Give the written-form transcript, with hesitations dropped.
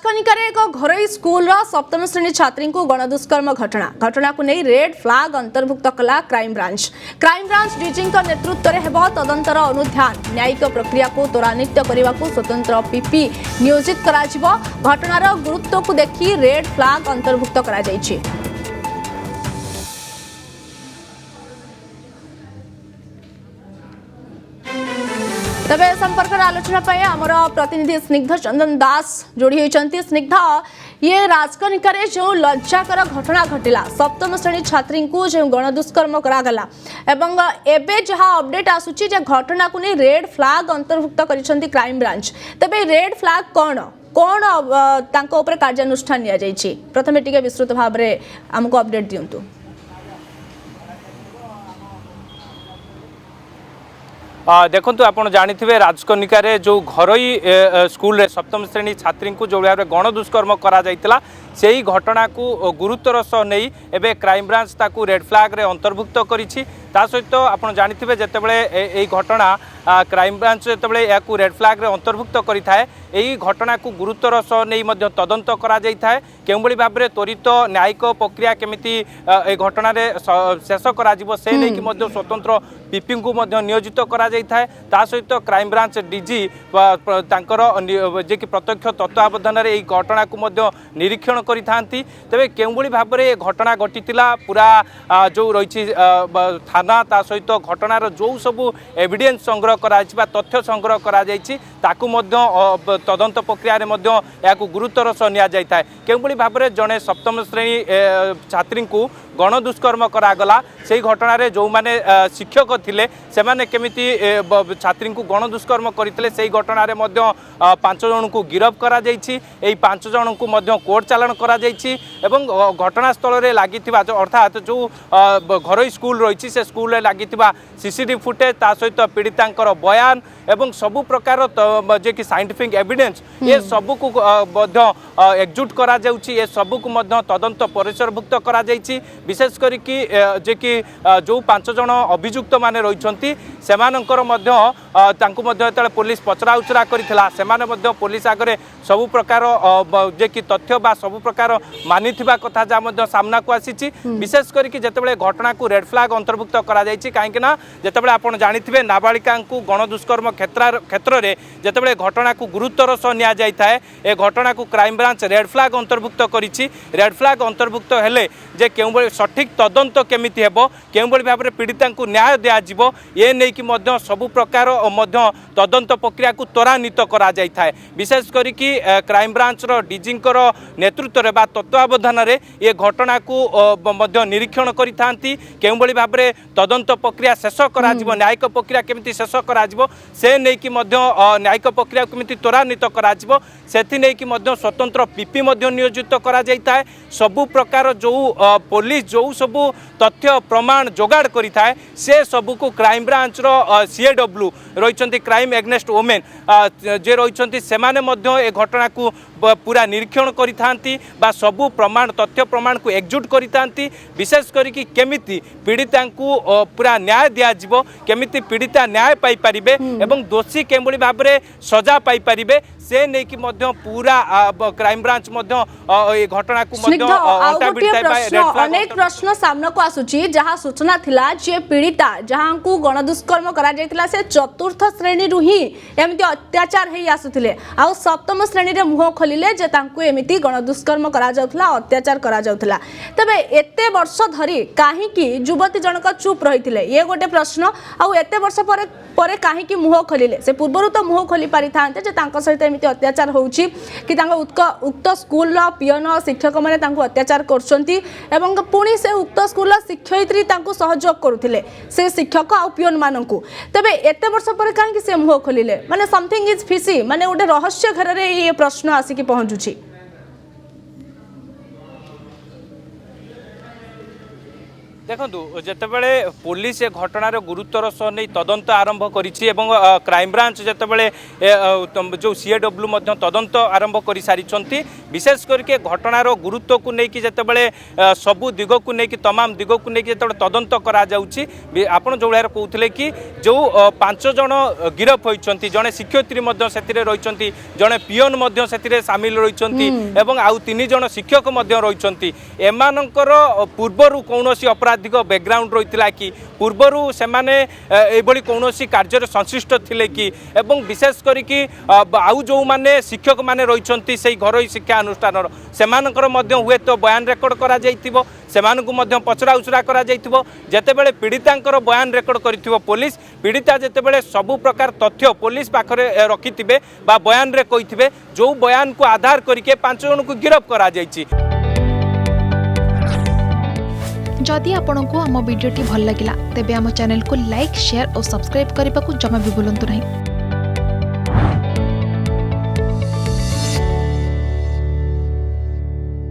राजकनिकार एक घरोई स्कूल सप्तम श्रेणी छात्री को गणदुष्कर्म घटना को नहीं रेड फ्लैग अंतर्भुक्त कला क्राइम ब्रांच डीजी नेतृत्व में हेब तदंतर अनुध्यान न्यायिक प्रक्रिया को त्वरान्वित करने को स्वतंत्र पीपी नियोजित करा घटनार गुरुत्व को देखि रेड फ्लैग अंतर्भुक्त करा जायछि। तबे संपर्क आलोचना पाए आमर प्रतिनिधि स्निग्ध चंदन दास जोड़ी होती। स्निग्ध ये राजकनिकार जो लज्जाकर घटना घटिला सप्तम श्रेणी छात्री को जो गणदुष्कर्म करागला एवं एबे जहाँ अपडेट आसुची जे घटना को नहीं रेड फ्लैग अंतर्भुक्त करिसेंती क्राइम ब्रांच। तबे रेड फ्लैग कौन कौन तांको ऊपर कार्यानुष्ठान निया जायछि प्रथमे टिके विस्तृत भाव में हमको अपडेट दियंतु। देखु आप जानी राजकनिकार जो घरोई स्कूल सप्तम श्रेणी छात्री को जो भाव गणदुष्कर्म करा जाइतिला सेही घटना को गुरुत्वर सह नहीं एबे क्राइम ब्रांच ताकू रेड फ्लैग रे अंतर्भुक्त करिछि। ता सहित आप जानी जेतेबेले एई घटना क्राइम ब्रांच जेतेबेले याकू रेड फ्लैग रे अंतर्भुक्त करिथाए एई घटना को गुरुत्वर सह नहीं मध्य तदंत करा जाइथाए केउ भली भाबरे त्वरित न्यायिक प्रक्रिया केमिति ए घटना रे शेष करा जिवो से नै कि मध्य स्वतंत्र पीपी को मध्य नियोजित करा जाइथाए। ता सहित क्राइम ब्रांच डीजी तांकर जे कि प्रत्यक्ष तत्वावधान रे एई घटना को मध्य निरीक्षण करिथांती। तबे केउ भली भाबरे घटना घटितिला पूरा जो रहिछि थाना ता सहित घटनार जो सबू एविडेंस संग्रह करा तथ्य संग्रह करा ताकू मध्य तदंत प्रक्रिया रे मध्य याकू गुरुत्वर सह निया जाइथाए। केउ भली भाबरे जने सप्तम श्रेणी छात्री को गणदुष्कर्म करागला से घटना रे जो माने शिक्षक थिले से माने केमिति छात्री को गणदुष्कर्म करथिले से घटना रे मध्य 5 जन को गिरफ करा जाइछि। एई 5 जन को मध्य कोर्ट चालान करा जाइछि एवं घटनास्थल रे लागिथिबा अर्थात जो घरोई स्कूल रही से स्कूल रे लागिथिबा सीसीटीवी फुटेज ता सहित पीड़ितांकर बयान एवं सबु प्रकार जे कि साइंटिफिक एविडेंस ये सबु को मध्य एकजुट करा जाउछि। ये सबु को मध्य तदंत परिसरभुक्त करा जाइछि। विशेष करी कि जे कि जो 5 जन अभियुक्त माने रहिछंती सेमानंकर मध्य तांकु मध्य जेतेबेले पुलिस पचरा उचरा करिथिला सेमाने मध्य पुलिस आगरे सबु प्रकार जे कि तथ्य बा सबु प्रकार मानिथिबा कथा जा मध्य सामना को आसीछि। विशेष करी कि जेतेबेले घटना को रेड फ्लैग अंतर्भुक्त करा जाइछि काहेकि ना जेतेबेले आपण जानिथिबे नाबालिका को गणदुष्कर्म क्षेत्र रे जेतेबेले घटना को गुरुत्वर सह निया जाइथाए ए घटना को क्राइम ब्रांच रेड फ्लैग अंतर्भुक्त करिछि। रेड फ्लैग अंतर्भुक्त हेले जे केउ सठिक तदंत केमिति हेबो केउ भली भाबरे पीड़िता को न्याय दिया जिवो ये नै कि मध्य सबु प्रकार मध्य तदंत प्रक्रिया को त्वरान्वित करा जाइथाए। विशेष करी कि क्राइम ब्रांच रो डीजी नेतृत्व रे बा तत्वावधान रे ये घटना को मध्य निरीक्षण करिथांती केउ भली भाबरे तदंत प्रक्रिया शेष करा जिवो न्यायिक प्रक्रिया केमिति शेष करा जिवो से नै कि मध्य न्यायिक प्रक्रिया केमिति त्वरान्वित करा जिवो सेथि नै कि मध्य स्वतंत्र पीपी मध्य नियोजित करा जाइथाए। सबु प्रकार जो पुलिस जो सबू तथ्य प्रमाण जोगाड़ करिथाए से सबू को क्राइम ब्रांच रो सीएडब्ल्यू रहिछंती क्राइम एग्नेस्ट वुमेन जे रहिछंती सेमाने मध्य ए घटना को पूरा निरीक्षण करिथांती बा सबू प्रमाण तथ्य प्रमाण को एकजुट करिथांती। विशेष करी कि केमिति पीड़िता को पूरा न्याय दिया जिवो केमिति पीड़िता न्याय पाई परिबे एवं दोषी केमबोली भाबरे सजा पाई परिबे से नै कि मध्य पूरा क्राइम ब्रांच मध्य ए घटना को मध्य अनेक प्रश्न सामना को आसुची जहाँ सूचना थिला जे पीड़िता जहाँ को गणदुष्कर्म करा जायतिला से चतुर्थ श्रेणी रु ही एमिति अत्याचार हेई आसुथिले आ सप्तम श्रेणी रे मुह खोलिले जे तांको एमिति गणदुष्कर्म करा जाउथला अत्याचार करा जाउथला। तबे एते वर्ष धरी काहे कि युवती जनक चुप रहिथिले ये गोटे प्रश्न आ एते वर्ष परे काहे कि मुह खोलिले से पूर्वरु तो मुह खोली पारि थांते जे तांको सहित एमिति अत्याचार होउची कि तांको उक्त स्कूल रो पियन शिक्षक माने तांको अत्याचार करछंती एवं पुणी से उक्त स्कूल शिक्षयित्री तांको सहयोग करुथिले से शिक्षक आ पियन माननकु। तबे एते वर्ष पर काहे कि से मुह खोलिले माने समथिंग इज फिशी माने ओटे रहस्य घर रे ये प्रश्न आसी कि पहुंचुची। देखु जितेबाला पुलिस ए घटनार गुरुत्वर सह नहीं तदंत आरंभ करिछि एवं क्राइमब्रांच जितेबाला जो सीएडब्ल्यू तदंत आरंभ कर सारी विशेष करके घटनार गुरुत्व को लेकिन जितेबाला सबू दिग को लेकिन तमाम दिग को लेकिन जो तदंत करा आपण जो भाई कहते कि जो 5 जन गिरफ होती जड़े शिक्षयित्री रही जड़े पिओन से सामिल रही आउ 3 जन शिक्षक रही एमानकर पूर्वर कौन अपराधिक बैकग्राउंड रही कि पूर्वर से कौन कार्य संश्लिष्ट थिले कि एवं विशेष करके आउ जो माने शिक्षक माने रही से घरोई शिक्षा अनुष्ठान से हुए तो बयान रेकर्ड करा जाइथिबो सेमानकु मध्य पचरा उचरा करा जाइथिबो जेतेबेले पीड़ितांकर बयान रेकर्ड करिथिबो पुलिस पीड़िता जेतेबेले सबु प्रकार तथ्य पुलिस पाखरे रखिथिबे बा बयान रे कहिथिबे जो बयान को आधार करके 5 जन को गिरफ्त करा जाइछि। जदि आपंक आम भिडी भल लगा तेब आम चैनल को लाइक शेयर और सब्सक्राइब करने को जमा भी भूलु नहीं।